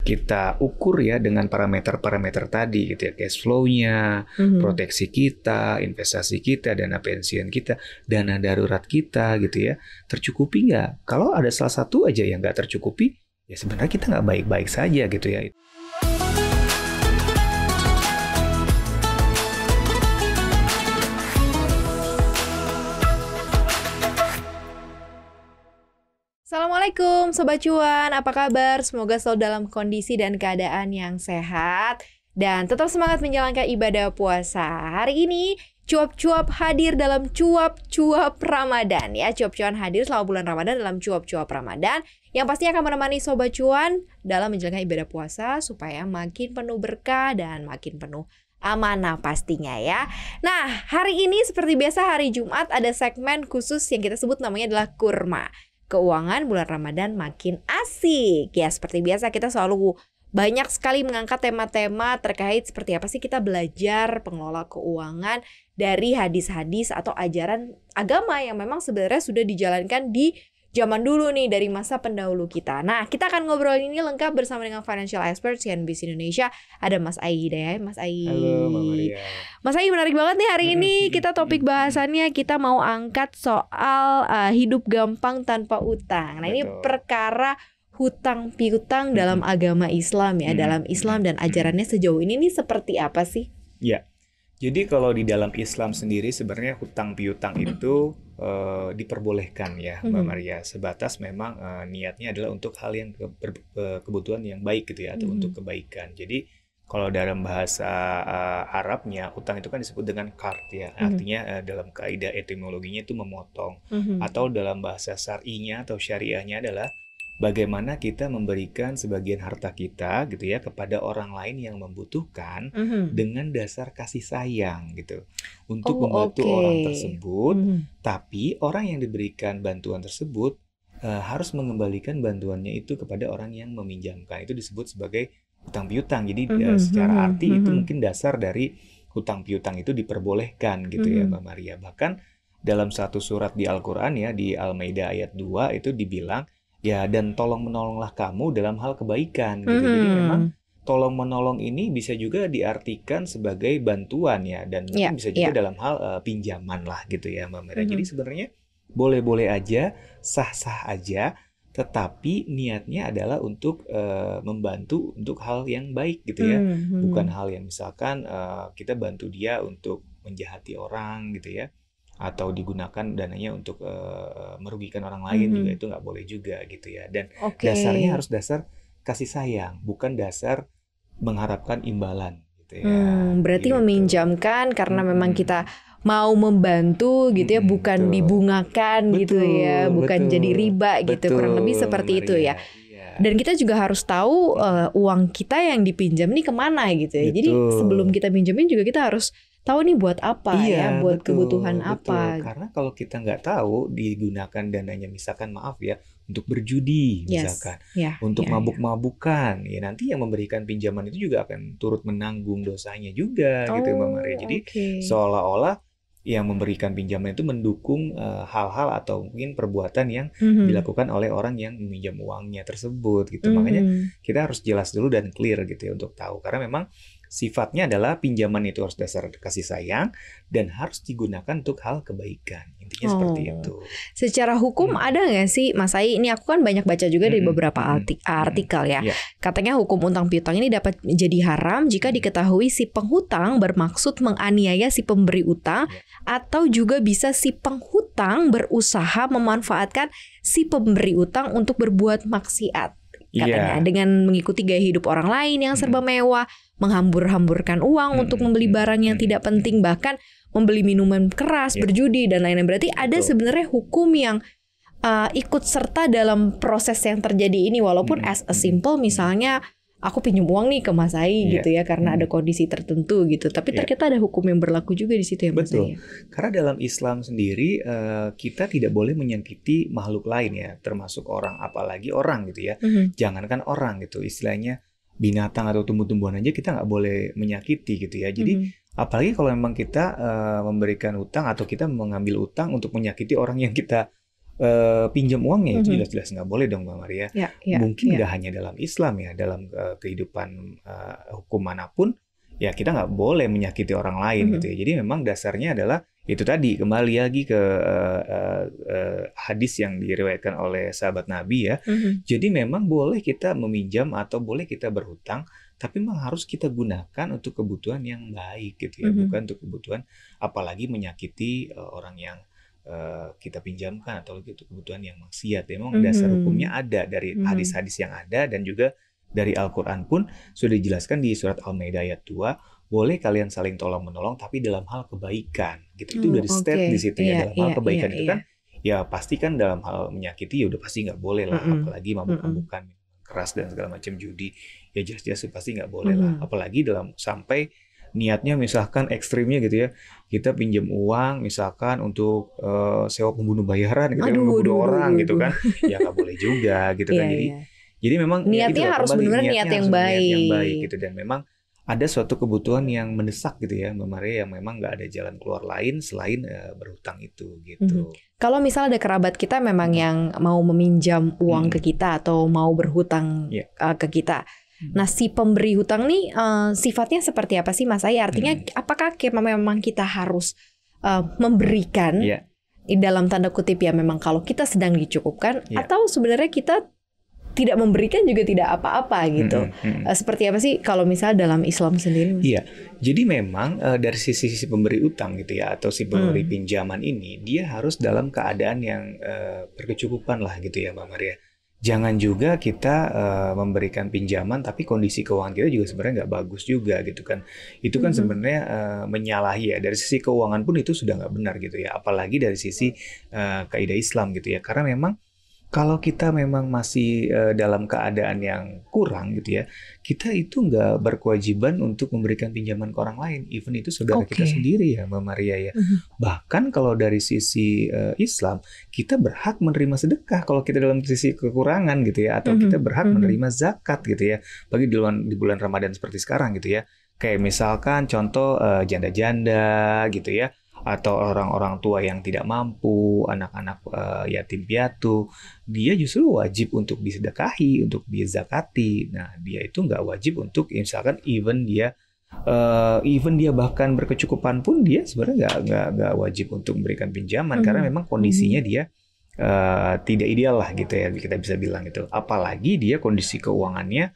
kita ukur ya dengan parameter-parameter tadi gitu ya, cash flow-nya, proteksi kita, investasi kita, dana pensiun kita, dana darurat kita gitu ya, tercukupi nggak? Kalau ada salah satu aja yang nggak tercukupi, ya sebenarnya kita nggak baik-baik saja gitu ya. Assalamualaikum Sobat Cuan, apa kabar? Semoga selalu dalam kondisi dan keadaan yang sehat dan tetap semangat menjalankan ibadah puasa. Hari ini cuap-cuap hadir dalam cuap-cuap Ramadan ya. Cuap-cuan hadir selama bulan Ramadan dalam cuap-cuap Ramadan yang pastinya akan menemani Sobat Cuan dalam menjalankan ibadah puasa supaya makin penuh berkah dan makin penuh amanah pastinya ya. Nah, hari ini seperti biasa hari Jumat ada segmen khusus yang kita sebut namanya adalah Kurma. Keuangan bulan Ramadan makin asik. Ya, seperti biasa kita selalu banyak sekali mengangkat tema-tema terkait seperti apa sih kita belajar pengelola keuangan dari hadis-hadis atau ajaran agama yang memang sebenarnya sudah dijalankan di zaman dulu nih dari masa pendahulu kita. Nah, kita akan ngobrol ini lengkap bersama dengan financial expert CNBC Indonesia. Ada Mas Ai ya, Mas Ai. Halo, Mbak Maria. Mas Ai, menarik banget nih hari ini kita topik bahasannya kita mau angkat soal hidup gampang tanpa utang. Nah, ini perkara hutang piutang dalam agama Islam ya, dalam Islam dan ajarannya sejauh ini seperti apa sih? Ya. Jadi kalau di dalam Islam sendiri sebenarnya hutang piutang itu diperbolehkan ya, Mbak Maria. Sebatas memang niatnya adalah untuk hal yang kebutuhan yang baik gitu ya, atau untuk kebaikan. Jadi kalau dalam bahasa Arabnya hutang itu kan disebut dengan qard ya. Artinya dalam kaidah etimologinya itu memotong. Atau dalam bahasa syar'inya atau syariahnya adalah bagaimana kita memberikan sebagian harta kita gitu ya kepada orang lain yang membutuhkan dengan dasar kasih sayang gitu untuk membantu orang tersebut, tapi orang yang diberikan bantuan tersebut harus mengembalikan bantuannya itu kepada orang yang meminjamkan. Itu disebut sebagai hutang piutang. Jadi secara arti itu mungkin dasar dari hutang piutang itu diperbolehkan gitu ya, Mbak Maria. Bahkan dalam satu surat di Al-Qur'an ya, di Al-Maidah ayat 2 itu dibilang ya, dan tolong menolonglah kamu dalam hal kebaikan gitu. Jadi memang tolong menolong ini bisa juga diartikan sebagai bantuan ya, dan mungkin bisa juga dalam hal pinjaman lah gitu ya, Mbak Mira. Jadi sebenarnya boleh-boleh aja, sah-sah aja, tetapi niatnya adalah untuk membantu untuk hal yang baik gitu ya. Bukan hal yang misalkan kita bantu dia untuk menjahati orang gitu ya, atau digunakan dananya untuk merugikan orang lain juga, itu nggak boleh juga gitu ya. Dan dasarnya harus dasar kasih sayang, bukan dasar mengharapkan imbalan gitu ya. Berarti gitu. Meminjamkan karena memang kita mau membantu gitu ya, bukan dibungakan gitu ya, bukan jadi riba gitu, kurang lebih seperti itu ya. Dan kita juga harus tahu uang kita yang dipinjam nih kemana gitu ya. Jadi sebelum kita pinjamin juga kita harus tahu nih buat apa ya, buat kebutuhan apa. Karena kalau kita nggak tahu digunakan dananya, misalkan maaf ya, untuk berjudi misalkan, untuk mabuk-mabukan, ya nanti yang memberikan pinjaman itu juga akan turut menanggung dosanya juga gitu Mbak Maria. Jadi seolah-olah yang memberikan pinjaman itu mendukung hal-hal atau mungkin perbuatan yang dilakukan oleh orang yang meminjam uangnya tersebut gitu. Makanya kita harus jelas dulu dan clear gitu ya untuk tahu, karena memang sifatnya adalah pinjaman itu harus dasar kasih sayang dan harus digunakan untuk hal kebaikan. Intinya seperti itu. Secara hukum ada nggak sih, Mas Ai? Ini aku kan banyak baca juga dari beberapa artikel ya. Katanya hukum utang piutang ini dapat menjadi haram jika diketahui si penghutang bermaksud menganiaya si pemberi utang, atau juga bisa si penghutang berusaha memanfaatkan si pemberi utang untuk berbuat maksiat. Katanya dengan mengikuti gaya hidup orang lain yang serba mewah, menghambur-hamburkan uang untuk membeli barang yang tidak penting, bahkan membeli minuman keras, berjudi dan lain-lain. Berarti ada sebenarnya hukum yang ikut serta dalam proses yang terjadi ini, walaupun as a simple misalnya aku pinjam uang nih ke Mas Ai gitu ya, karena ada kondisi tertentu gitu. Tapi ternyata ada hukum yang berlaku juga di situ ya, Mas Ai. Karena dalam Islam sendiri kita tidak boleh menyakiti makhluk lain ya, termasuk orang, apalagi orang gitu ya. Jangankan orang gitu, istilahnya binatang atau tumbuh-tumbuhan aja kita nggak boleh menyakiti gitu ya. Jadi apalagi kalau memang kita memberikan utang atau kita mengambil utang untuk menyakiti orang yang kita pinjam uangnya itu Mhm. jelas-jelas nggak boleh dong Mbak Maria. Mungkin nggak hanya dalam Islam ya, dalam kehidupan hukum manapun ya kita nggak boleh menyakiti orang lain gitu ya. Jadi memang dasarnya adalah itu tadi, kembali lagi ke hadis yang diriwayatkan oleh sahabat Nabi ya. Jadi memang boleh kita meminjam atau boleh kita berhutang, tapi memang harus kita gunakan untuk kebutuhan yang baik gitu ya, bukan untuk kebutuhan apalagi menyakiti orang yang kita pinjamkan atau untuk kebutuhan yang maksiat. Memang dasar hukumnya ada dari hadis-hadis yang ada dan juga dari Al-Quran pun sudah dijelaskan di surat Al-Maidah ayat 2, boleh kalian saling tolong-menolong tapi dalam hal kebaikan gitu. Itu udah di state di situ ya, dalam hal kebaikan itu kan ya pasti kan dalam hal menyakiti ya udah pasti nggak boleh lah, apalagi mabuk-mabukan keras dan segala macam judi ya jelas-jelas pasti nggak boleh lah, apalagi dalam sampai niatnya misalkan ekstrimnya gitu ya, kita pinjam uang misalkan untuk sewa pembunuh bayaran gitu, ngebunuh orang gitu kan, ya nggak boleh juga gitu kan. Jadi memang niatnya ya harus benar-benar niat yang baik gitu, dan memang ada suatu kebutuhan yang mendesak gitu ya Mbak Maria, yang memang nggak ada jalan keluar lain selain berhutang itu gitu. Kalau misalnya ada kerabat kita memang yang mau meminjam uang ke kita atau mau berhutang ke kita, nah si pemberi hutang nih sifatnya seperti apa sih Mas Ai? Artinya apakah memang kita harus memberikan dalam tanda kutip ya memang kalau kita sedang dicukupkan, atau sebenarnya kita tidak memberikan juga tidak apa-apa gitu. Seperti apa sih kalau misalnya dalam Islam sendiri? Iya, jadi memang dari sisi pemberi utang gitu ya, atau si pemberi pinjaman ini, dia harus dalam keadaan yang berkecukupan lah gitu ya Mbak Maria. Jangan juga kita memberikan pinjaman tapi kondisi keuangan kita juga sebenarnya nggak bagus juga gitu kan. Itu kan sebenarnya menyalahi ya. Dari sisi keuangan pun itu sudah nggak benar gitu ya. Apalagi dari sisi kaidah Islam gitu ya. Karena memang kalau kita memang masih dalam keadaan yang kurang gitu ya, kita itu nggak berkewajiban untuk memberikan pinjaman ke orang lain. Even itu saudara kita sendiri ya Mbak Maria ya. Bahkan kalau dari sisi Islam, kita berhak menerima sedekah kalau kita dalam sisi kekurangan gitu ya. Atau kita berhak menerima zakat gitu ya. Bagi di bulan Ramadan seperti sekarang gitu ya. Kayak misalkan contoh janda-janda gitu ya. Atau orang-orang tua yang tidak mampu, anak-anak yatim piatu, dia justru wajib untuk disedekahi, untuk dizakati. Nah, dia itu nggak wajib untuk misalkan even dia bahkan berkecukupan pun dia sebenarnya nggak wajib untuk memberikan pinjaman karena memang kondisinya dia tidak ideal lah gitu ya, kita bisa bilang gitu. Apalagi dia kondisi keuangannya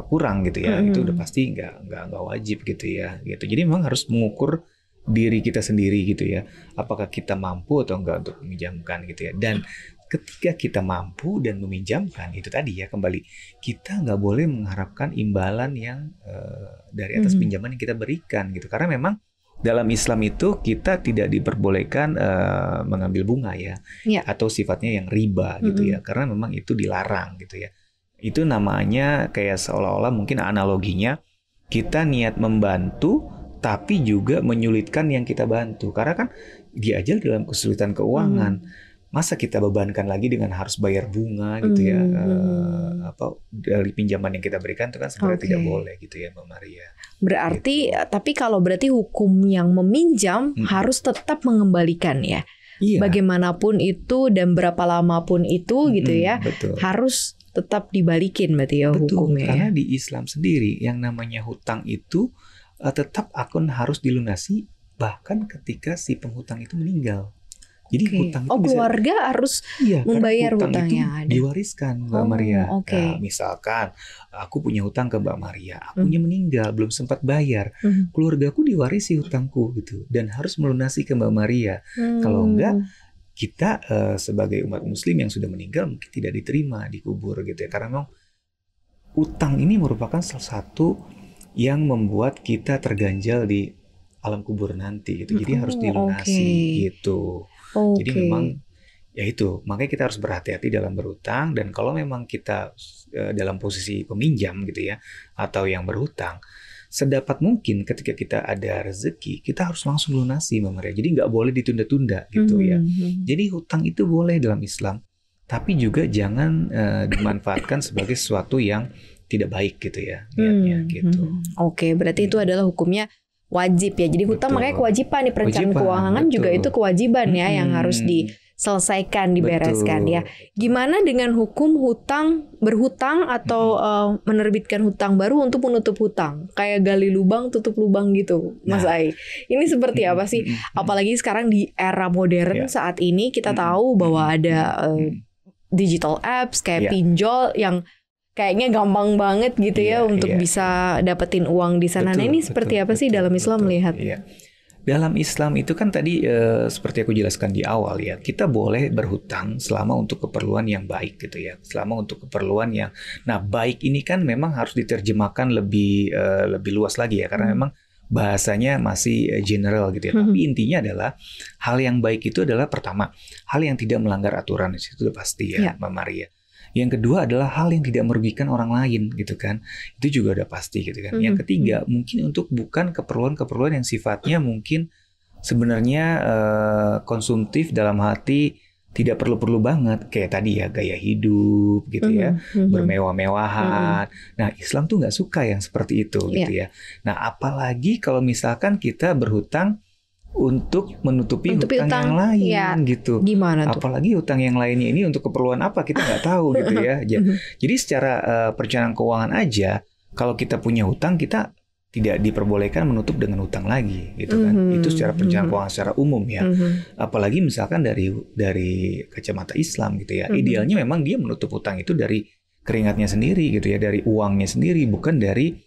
kurang gitu ya, itu udah pasti nggak wajib gitu ya. Gitu. Jadi memang harus mengukur diri kita sendiri gitu ya, apakah kita mampu atau enggak untuk meminjamkan gitu ya. Dan ketika kita mampu dan meminjamkan, itu tadi ya kembali, kita nggak boleh mengharapkan imbalan yang dari atas pinjaman yang kita berikan gitu, karena memang dalam Islam itu kita tidak diperbolehkan mengambil bunga ya, atau sifatnya yang riba gitu ya, karena memang itu dilarang gitu ya. Itu namanya kayak seolah-olah mungkin analoginya kita niat membantu tapi juga menyulitkan yang kita bantu. Karena kan dia aja dalam kesulitan keuangan. Masa kita bebankan lagi dengan harus bayar bunga gitu ya. Dari pinjaman yang kita berikan itu kan sebenarnya tidak boleh gitu ya Mbak Maria. Berarti, tapi kalau berarti hukum yang meminjam harus tetap mengembalikan ya. Bagaimanapun itu dan berapa lama pun itu gitu ya. Harus tetap dibalikin berarti ya hukumnya. Karena di Islam sendiri yang namanya hutang itu tetap akan harus dilunasi bahkan ketika si penghutang itu meninggal. Jadi hutang itu keluarga harus membayar hutang yang ada. Diwariskan Mbak Maria. Nah, misalkan aku punya hutang ke Mbak Maria, akunya meninggal belum sempat bayar, keluargaku diwarisi hutangku gitu dan harus melunasi ke Mbak Maria. Kalau enggak kita sebagai umat Muslim yang sudah meninggal mungkin tidak diterima dikubur gitu ya. Karena memang hutang ini merupakan salah satu yang membuat kita terganjal di alam kubur nanti gitu. Jadi harus dilunasi gitu. Jadi memang ya itu, makanya kita harus berhati-hati dalam berhutang, dan kalau memang kita dalam posisi peminjam gitu ya atau yang berhutang, sedapat mungkin ketika kita ada rezeki kita harus langsung lunasi Mbak Maria. Jadi nggak boleh ditunda-tunda gitu ya. Jadi hutang itu boleh dalam Islam, tapi juga jangan dimanfaatkan sebagai sesuatu yang tidak baik gitu ya niatnya gitu. Berarti itu adalah hukumnya wajib ya. Jadi hutang makanya kewajiban nih, perencanaan keuangan juga itu kewajiban ya yang harus diselesaikan, dibereskan Betul. ya. Gimana dengan hukum berhutang atau menerbitkan hutang baru untuk menutup hutang? Kayak gali lubang, tutup lubang gitu, Mas Ai. Ini seperti apa sih? Apalagi sekarang di era modern saat ini kita tahu bahwa ada digital apps kayak pinjol yang kayaknya gampang banget gitu ya untuk bisa dapetin uang di sana. Nah ini seperti apa sih dalam Islam melihat? Dalam Islam itu kan tadi seperti aku jelaskan di awal ya, kita boleh berhutang selama untuk keperluan yang baik gitu ya, selama untuk keperluan yang, nah baik ini kan memang harus diterjemahkan lebih luas lagi ya, karena memang bahasanya masih general gitu ya. Tapi intinya adalah hal yang baik itu adalah pertama, hal yang tidak melanggar aturan, itu udah pasti ya, Mbak Maria. Yang kedua adalah hal yang tidak merugikan orang lain gitu kan. Itu juga udah pasti gitu kan. Yang ketiga mungkin untuk bukan keperluan-keperluan yang sifatnya mungkin sebenarnya konsumtif dalam hati tidak perlu-perlu banget. Kayak tadi ya gaya hidup gitu ya. Bermewah-mewahan. Nah Islam tuh nggak suka yang seperti itu gitu ya. Nah apalagi kalau misalkan kita berhutang untuk menutupi hutang yang lain gitu. Gimana tuh? Apalagi hutang yang lainnya ini untuk keperluan apa kita nggak tahu gitu ya. Jadi secara perencanaan keuangan aja, kalau kita punya hutang kita tidak diperbolehkan menutup dengan hutang lagi gitu kan. Itu secara perencanaan keuangan secara umum ya. Apalagi misalkan dari kacamata Islam gitu ya. Idealnya memang dia menutup hutang itu dari keringatnya sendiri gitu ya, dari uangnya sendiri, bukan dari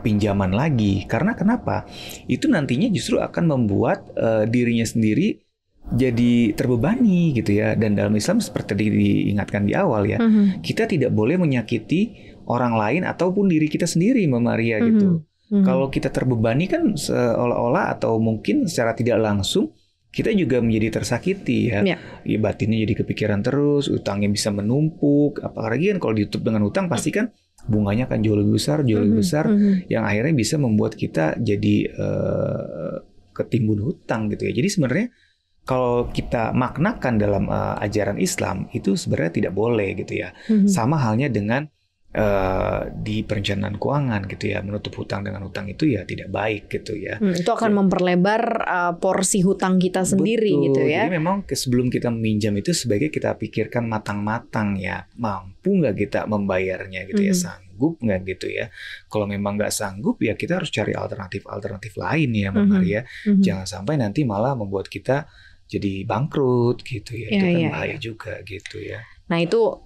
pinjaman lagi. Karena kenapa? Itu nantinya justru akan membuat dirinya sendiri jadi terbebani gitu ya. Dan dalam Islam seperti diingatkan di awal ya, kita tidak boleh menyakiti orang lain ataupun diri kita sendiri, Mbak Maria gitu. Kalau kita terbebani kan seolah-olah atau mungkin secara tidak langsung kita juga menjadi tersakiti ya. Batinnya jadi kepikiran terus, utangnya bisa menumpuk. Apalagi kan kalau ditutup dengan utang pasti kan bunganya akan jauh lebih besar, yang akhirnya bisa membuat kita jadi ketimbun hutang gitu ya. Jadi sebenarnya kalau kita maknakan dalam ajaran Islam itu sebenarnya tidak boleh gitu ya. Sama halnya dengan di perencanaan keuangan gitu ya, menutup hutang dengan hutang itu ya tidak baik gitu ya. Itu akan memperlebar porsi hutang kita sendiri. Betul, gitu ya. Jadi memang sebelum kita meminjam itu sebaiknya kita pikirkan matang-matang ya, mampu nggak kita membayarnya gitu ya, sanggup nggak gitu ya. Kalau memang nggak sanggup ya kita harus cari alternatif lain ya, Mbak Maria. Jangan sampai nanti malah membuat kita jadi bangkrut gitu ya. Itu kan bahaya juga gitu ya. Nah itu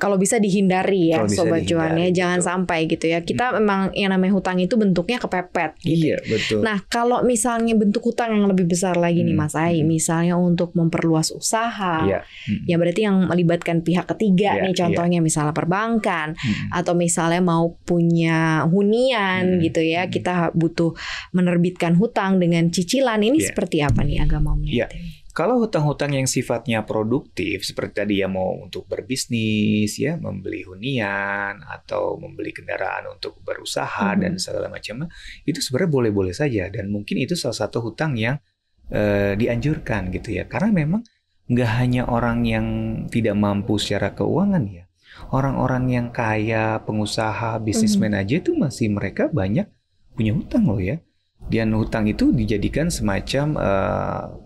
kalau bisa dihindari ya, Sobat Cuan ya, jangan sampai gitu ya. Kita memang yang namanya hutang itu bentuknya kepepet gitu. Iya, betul. Nah, kalau misalnya bentuk hutang yang lebih besar lagi nih Mas Ai, misalnya untuk memperluas usaha, ya berarti yang melibatkan pihak ketiga nih, contohnya misalnya perbankan, atau misalnya mau punya hunian gitu ya, kita butuh menerbitkan hutang dengan cicilan, ini seperti apa nih agama melihatnya? Kalau hutang-hutang yang sifatnya produktif, seperti tadi ya mau untuk berbisnis, ya membeli hunian atau membeli kendaraan untuk berusaha dan segala macamnya, itu sebenarnya boleh-boleh saja dan mungkin itu salah satu hutang yang dianjurkan gitu ya. Karena memang nggak hanya orang yang tidak mampu secara keuangan ya, orang-orang yang kaya, pengusaha, bisnismen aja itu masih mereka banyak punya hutang loh ya. Dan hutang itu dijadikan semacam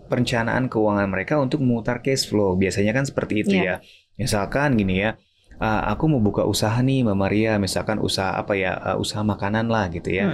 perencanaan keuangan mereka untuk memutar cash flow. Biasanya kan seperti itu ya. Misalkan gini ya, aku mau buka usaha nih Mbak Maria, misalkan usaha apa ya, usaha makanan lah gitu ya.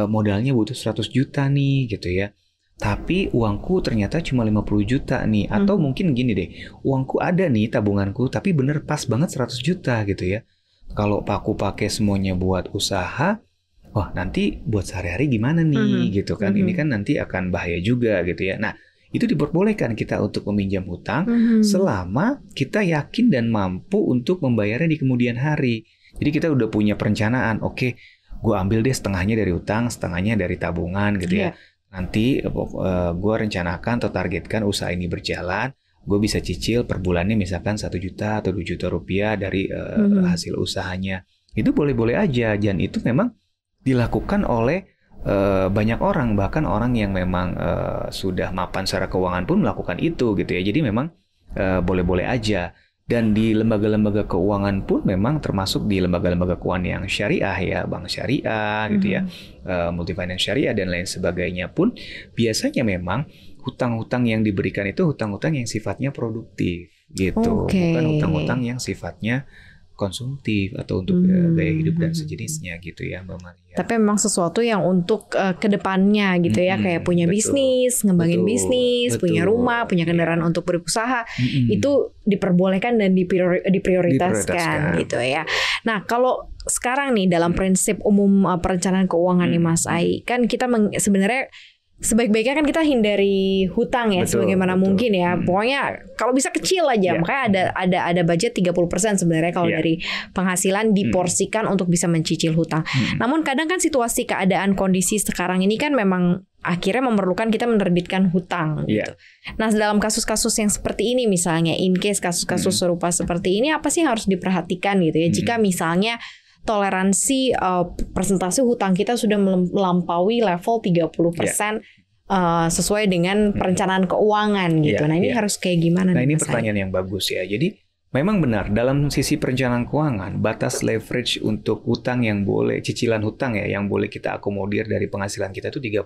Modalnya butuh 100 juta nih gitu ya. Tapi uangku ternyata cuma 50 juta nih. Atau mungkin gini deh, uangku ada nih tabunganku, tapi bener pas banget 100 juta gitu ya. Kalau aku pakai semuanya buat usaha, wah nanti buat sehari-hari gimana nih gitu kan. Ini kan nanti akan bahaya juga gitu ya. Nah itu diperbolehkan kita untuk meminjam hutang selama kita yakin dan mampu untuk membayarnya di kemudian hari. Jadi kita udah punya perencanaan, oke, gue ambil deh setengahnya dari hutang, setengahnya dari tabungan gitu ya. Nanti gue rencanakan atau targetkan usaha ini berjalan, gue bisa cicil per bulannya misalkan 1 juta atau 2 juta rupiah dari hasil usahanya. Itu boleh-boleh aja, dan itu memang dilakukan oleh banyak orang, bahkan orang yang memang sudah mapan secara keuangan pun melakukan itu gitu ya. Jadi memang boleh-boleh aja. Dan di lembaga-lembaga keuangan pun memang termasuk di lembaga-lembaga keuangan yang syariah ya, bank syariah gitu ya, multifinance syariah dan lain sebagainya pun biasanya memang hutang-hutang yang diberikan itu hutang-hutang yang sifatnya produktif gitu, bukan hutang-hutang yang sifatnya konsumtif atau untuk gaya hidup dan sejenisnya gitu ya Mbak Maria. Tapi memang sesuatu yang untuk kedepannya gitu ya, kayak punya bisnis, ngembangin bisnis, punya rumah, punya kendaraan untuk berusaha, itu diperbolehkan dan diprioritaskan gitu ya. Nah kalau sekarang nih dalam prinsip umum perencanaan keuangan nih Mas Ai, kan kita sebenarnya sebaik-baiknya kan kita hindari hutang ya, sebagaimana mungkin ya. Pokoknya kalau bisa kecil aja. Makanya ada budget 30% sebenarnya kalau dari penghasilan diporsikan untuk bisa mencicil hutang. Namun kadang kan situasi keadaan kondisi sekarang ini kan memang akhirnya memerlukan kita menerbitkan hutang gitu. Nah, dalam kasus-kasus yang seperti ini misalnya, in case kasus-kasus serupa seperti ini, apa sih yang harus diperhatikan gitu ya? Jika misalnya toleransi persentase hutang kita sudah melampaui level 30% sesuai dengan perencanaan keuangan gitu. Nah ini harus kayak gimana? Nah ini pertanyaan yang bagus ya. Jadi memang benar dalam sisi perencanaan keuangan batas leverage untuk hutang yang boleh, cicilan hutang ya yang boleh kita akomodir dari penghasilan kita itu 30%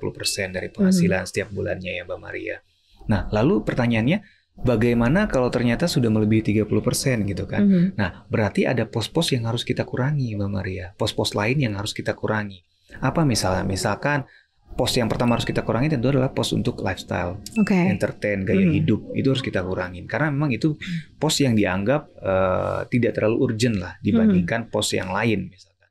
dari penghasilan setiap bulannya ya Mbak Maria. Nah lalu pertanyaannya, bagaimana kalau ternyata sudah melebihi 30% gitu kan? Nah, berarti ada pos-pos yang harus kita kurangi, Mbak Maria. Pos-pos lain yang harus kita kurangi. Apa misalnya? Misalkan pos yang pertama harus kita kurangi tentu adalah pos untuk lifestyle, entertain, gaya hidup. Itu harus kita kurangin. Karena memang itu pos yang dianggap tidak terlalu urgent lah dibandingkan pos yang lain misalkan.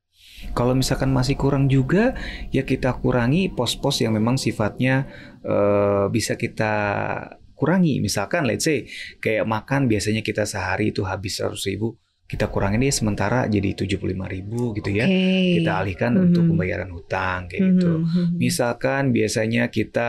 Kalau misalkan masih kurang juga, ya kita kurangi pos-pos yang memang sifatnya bisa kita kurangi. Misalkan let's say kayak makan biasanya kita sehari itu habis 100.000, kita kurangin deh sementara jadi 75.000 gitu ya. Kita alihkan untuk pembayaran hutang kayak gitu. Misalkan biasanya kita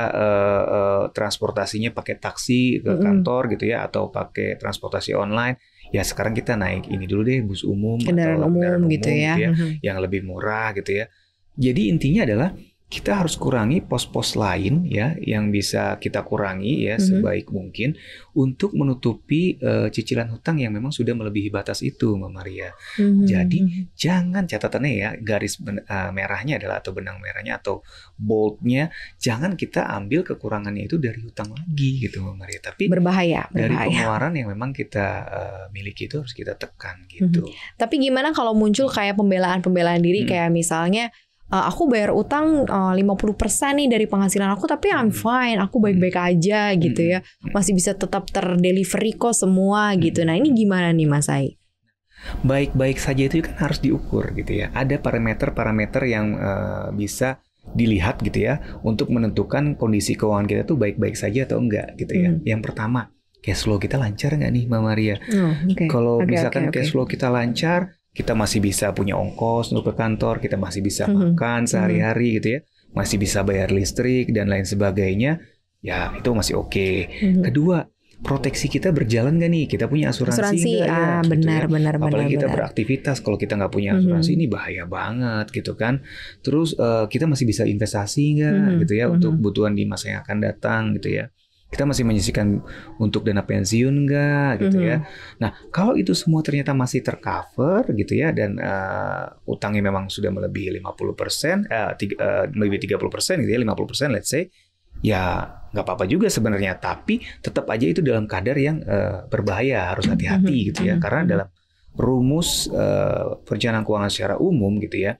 transportasinya pakai taksi ke kantor gitu ya, atau pakai transportasi online. Ya sekarang kita naik ini dulu deh, bus umum kendaraan umum gitu ya, yang lebih murah gitu ya. Jadi intinya adalah kita harus kurangi pos-pos lain ya yang bisa kita kurangi ya sebaik mungkin untuk menutupi cicilan hutang yang memang sudah melebihi batas itu, Mbak Maria. Jadi jangan, catatannya ya, garis merahnya adalah atau benang merahnya atau boldnya, jangan kita ambil kekurangannya itu dari hutang lagi gitu, Mbak Maria. Tapi berbahaya. Dari pengeluaran yang memang kita miliki itu harus kita tekan gitu. Tapi gimana kalau muncul kayak pembelaan diri kayak misalnya aku bayar utang 50% nih dari penghasilan aku, tapi I'm fine, aku baik-baik aja gitu ya, masih bisa tetap terdelivery kok semua gitu. Nah ini gimana nih Mas Ai? Baik-baik saja itu kan harus diukur gitu ya. Ada parameter-parameter yang bisa dilihat gitu ya untuk menentukan kondisi keuangan kita tuh baik-baik saja atau enggak gitu ya. Yang pertama, cash flow kita lancar nggak nih Mbak Maria? Kalau misalkan cash flow kita lancar, kita masih bisa punya ongkos untuk ke kantor, kita masih bisa makan sehari-hari gitu ya, masih bisa bayar listrik dan lain sebagainya, ya itu masih oke. Kedua, proteksi kita berjalan nggak nih? Kita punya asuransi nggak ya? Benar. Apalagi kita beraktivitas, kalau kita nggak punya asuransi ini bahaya banget gitu kan. Terus kita masih bisa investasi nggak gitu ya untuk kebutuhan di masa yang akan datang gitu ya. Kita masih menyisihkan untuk dana pensiun nggak gitu ya. Nah kalau itu semua ternyata masih tercover gitu ya, dan utangnya memang sudah melebihi 50%, melebihi 30% gitu ya, 50% let's say, ya nggak apa-apa juga sebenarnya. Tapi tetap aja itu dalam kadar yang berbahaya, harus hati-hati gitu ya. Karena dalam rumus perencanaan keuangan secara umum gitu ya,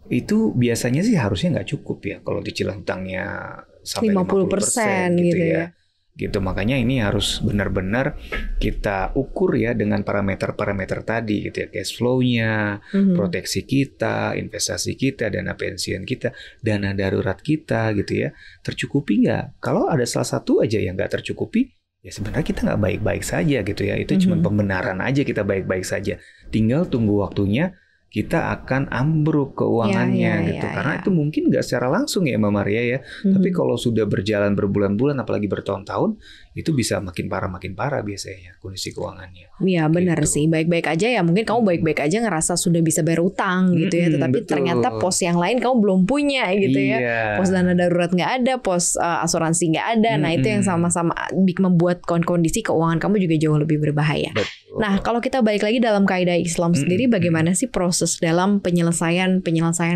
itu biasanya sih harusnya nggak cukup ya kalau cicilan hutangnya sampai 50% gitu ya. Gitu, makanya ini harus benar-benar kita ukur ya dengan parameter-parameter tadi gitu ya, cash flow-nya, proteksi kita, investasi kita, dana pensiun kita, dana darurat kita gitu ya, tercukupi nggak? Kalau ada salah satu aja yang nggak tercukupi, ya sebenarnya kita nggak baik-baik saja gitu ya, itu cuma pembenaran aja kita baik-baik saja, tinggal tunggu waktunya kita akan ambruk keuangannya gitu. Karena itu mungkin nggak secara langsung ya Mbak Maria ya. Tapi kalau sudah berjalan berbulan-bulan apalagi bertahun-tahun, itu bisa makin parah biasanya kondisi keuangannya. Iya benar sih, baik-baik aja ya. Mungkin kamu baik-baik aja ngerasa sudah bisa bayar utang gitu ya. Tetapi ternyata pos yang lain kamu belum punya gitu ya. Pos dana darurat nggak ada, pos asuransi nggak ada. Nah itu yang sama-sama membuat kondisi keuangan kamu juga jauh lebih berbahaya. Nah kalau kita balik lagi dalam kaidah Islam sendiri, bagaimana sih proses dalam penyelesaian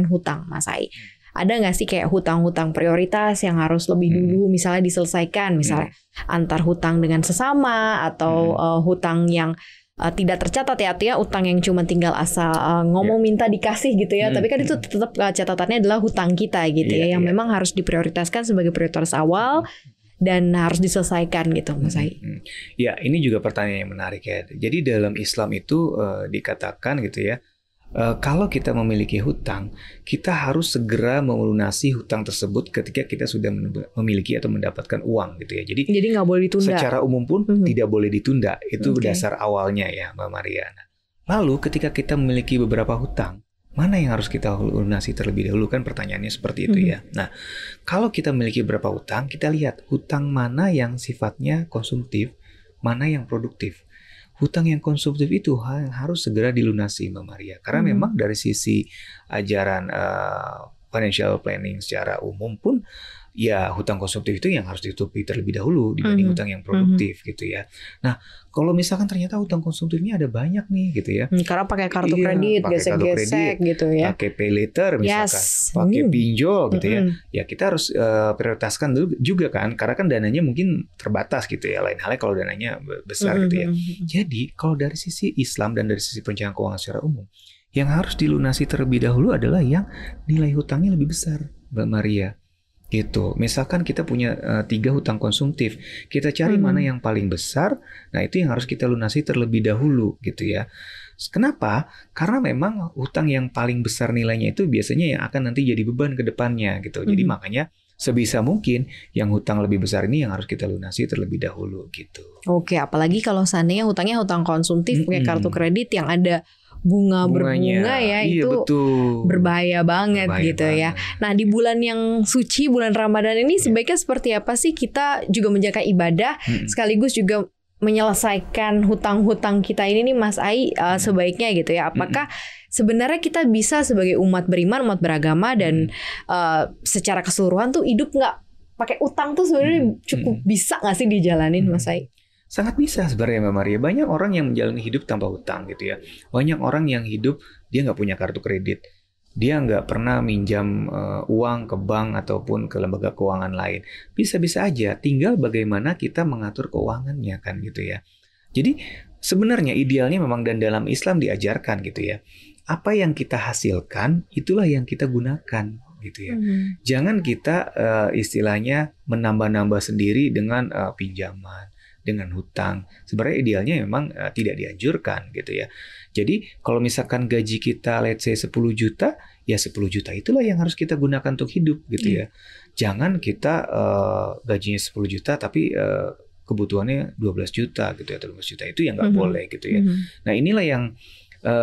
hutang, Mas Ai? ada nggak sih kayak hutang-hutang prioritas yang harus lebih dulu misalnya diselesaikan, misalnya antar hutang dengan sesama atau hutang yang tidak tercatat ya, artinya utang yang cuma tinggal asal ngomong minta dikasih gitu ya, tapi kan itu tetap catatannya adalah hutang kita gitu ya, yang memang harus diprioritaskan sebagai prioritas awal dan harus diselesaikan gitu, Mas Ai. Ya, ini juga pertanyaan yang menarik ya. Jadi dalam Islam itu dikatakan gitu ya, kalau kita memiliki hutang, kita harus segera melunasi hutang tersebut ketika kita sudah memiliki atau mendapatkan uang gitu ya. Jadi nggak boleh ditunda. Secara umum pun tidak boleh ditunda. Itu dasar awalnya ya, Mbak Mariana. Lalu ketika kita memiliki beberapa hutang, mana yang harus kita lunasi terlebih dahulu, kan pertanyaannya seperti itu ya. Nah, kalau kita memiliki beberapa hutang, kita lihat hutang mana yang sifatnya konsumtif, mana yang produktif. Hutang yang konsumtif itu harus segera dilunasi, Mbak Maria. Karena memang dari sisi ajaran financial planning secara umum pun, ya hutang konsumtif itu yang harus ditutupi terlebih dahulu dibanding hutang yang produktif gitu ya. Nah, kalau misalkan ternyata hutang konsumtifnya ada banyak nih gitu ya. Karena pakai kartu kredit, gesek-gesek gitu ya. Pakai pay later misalkan, pakai pinjol gitu ya. Ya kita harus prioritaskan dulu juga kan, karena kan dananya mungkin terbatas gitu ya. Lain halnya kalau dananya besar gitu ya. Jadi kalau dari sisi Islam dan dari sisi perencanaan keuangan secara umum, yang harus dilunasi terlebih dahulu adalah yang nilai hutangnya lebih besar, Mbak Maria. Gitu. Misalkan kita punya 3 hutang konsumtif, kita cari mana yang paling besar. Nah, itu yang harus kita lunasi terlebih dahulu gitu ya. Kenapa? Karena memang hutang yang paling besar nilainya itu biasanya yang akan nanti jadi beban ke depannya gitu. Jadi makanya sebisa mungkin yang hutang lebih besar ini yang harus kita lunasi terlebih dahulu gitu. Oke, apalagi kalau seandainya hutangnya hutang konsumtif pakai kartu kredit yang ada bunga ya, iya, itu betul. berbahaya banget gitu ya. Nah, di bulan yang suci, bulan Ramadan ini sebaiknya seperti apa sih kita juga menjaga ibadah sekaligus juga menyelesaikan hutang-hutang kita ini nih, Mas Ai, sebaiknya gitu ya. Apakah sebenarnya kita bisa sebagai umat beriman, umat beragama dan secara keseluruhan tuh hidup nggak pakai utang tuh sebenarnya cukup bisa nggak sih dijalanin, Mas Ai? Sangat bisa sebenarnya, Mbak Maria. Banyak orang yang menjalani hidup tanpa hutang gitu ya. Banyak orang yang hidup dia nggak punya kartu kredit, dia nggak pernah minjam uang ke bank ataupun ke lembaga keuangan lain. Bisa-bisa aja. Tinggal bagaimana kita mengatur keuangannya kan gitu ya. Jadi sebenarnya idealnya memang dan dalam Islam diajarkan gitu ya. Apa yang kita hasilkan itulah yang kita gunakan gitu ya. Jangan kita istilahnya menambah-nambah sendiri dengan pinjaman, dengan hutang. Sebenarnya idealnya memang tidak dianjurkan gitu ya. Jadi kalau misalkan gaji kita let's say 10 juta, ya 10 juta itulah yang harus kita gunakan untuk hidup gitu ya. Jangan kita gajinya 10 juta tapi kebutuhannya 12 juta gitu ya, 12 juta itu yang nggak boleh gitu ya. Nah, inilah yang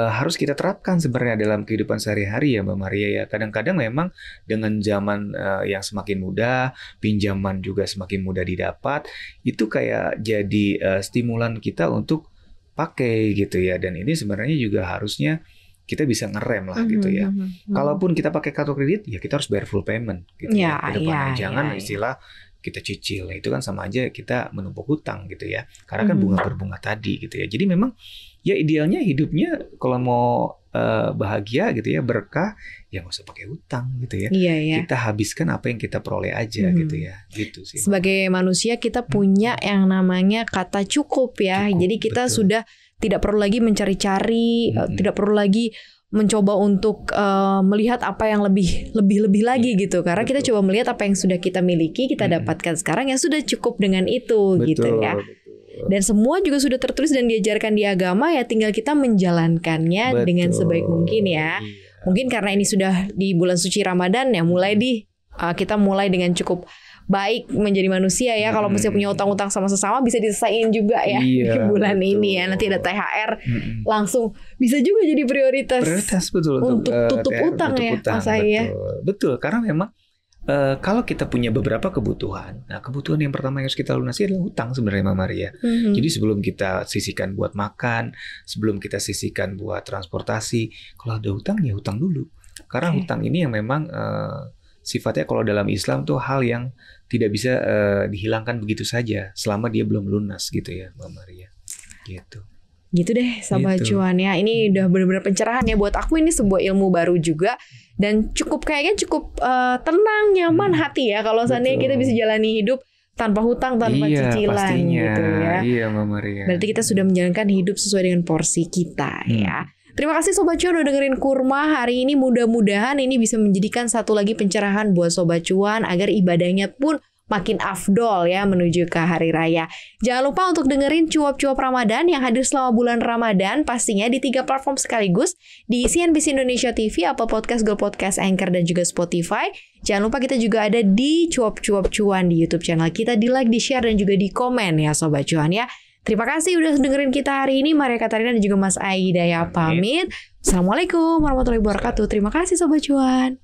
harus kita terapkan sebenarnya dalam kehidupan sehari-hari ya, Mbak Maria ya. Kadang-kadang memang dengan zaman yang semakin mudah, pinjaman juga semakin mudah didapat, itu kayak jadi stimulan kita untuk pakai gitu ya. Dan ini sebenarnya juga harusnya kita bisa ngerem lah gitu ya. Kalaupun kita pakai kartu kredit, ya kita harus bayar full payment gitu ya. Kedepannya jangan istilah kita cicil. Nah, itu kan sama aja kita menumpuk hutang gitu ya. Karena kan bunga berbunga tadi gitu ya. Jadi memang ya idealnya hidupnya kalau mau bahagia gitu ya, berkah, ya nggak usah pakai hutang gitu ya. Kita habiskan apa yang kita peroleh aja gitu ya. Gitu sih. Sebagai manusia kita punya yang namanya kata cukup ya. Jadi kita sudah tidak perlu lagi mencari-cari, tidak perlu lagi mencoba untuk melihat apa yang lebih lagi gitu. Karena kita coba melihat apa yang sudah kita miliki, kita dapatkan sekarang, yang sudah cukup dengan itu gitu ya. Dan semua juga sudah tertulis dan diajarkan di agama, ya tinggal kita menjalankannya dengan sebaik mungkin ya. Mungkin karena ini sudah di bulan suci Ramadan ya, kita mulai dengan cukup baik menjadi manusia ya. Kalau mesti punya utang-utang sama sesama bisa diselesain juga ya di bulan ini ya. Nanti ada THR langsung bisa juga jadi prioritas betul untuk tutup utang ya, Mas Ai ya. Betul, karena memang kalau kita punya beberapa kebutuhan, nah kebutuhan yang pertama yang harus kita lunasi adalah hutang sebenarnya, Mbak Maria. Jadi sebelum kita sisihkan buat makan, sebelum kita sisihkan buat transportasi, kalau ada hutang ya hutang dulu. Karena hutang ini yang memang sifatnya kalau dalam Islam tuh hal yang tidak bisa dihilangkan begitu saja selama dia belum lunas gitu ya, Mbak Maria. Gitu. Gitu deh Sobat Gitu. Cuan ya. Ini udah benar-benar pencerahan ya buat aku, ini sebuah ilmu baru juga. Dan kayaknya cukup tenang, nyaman hati ya kalau seandainya kita bisa jalani hidup tanpa hutang, tanpa cicilan pastinya. gitu ya. Iya Mbak Maria. Berarti kita sudah menjalankan hidup sesuai dengan porsi kita ya. Terima kasih Sobat Cuan udah dengerin Kurma hari ini. Mudah-mudahan ini bisa menjadikan satu lagi pencerahan buat Sobat Cuan agar ibadahnya pun makin afdol ya menuju ke hari raya. Jangan lupa untuk dengerin cuap-cuap Ramadan yang hadir selama bulan Ramadan, pastinya di 3 platform sekaligus, di CNBC Indonesia TV, Apple Podcast, Google Podcast, Anchor, dan juga Spotify. Jangan lupa kita juga ada di cuap-cuap cuan di YouTube channel kita, di like, di share, dan juga di komen ya Sobat Cuan ya. Terima kasih udah dengerin kita hari ini. Maria Katarina dan juga Mas Aida ya pamit. Assalamualaikum warahmatullahi wabarakatuh. Terima kasih Sobat Cuan.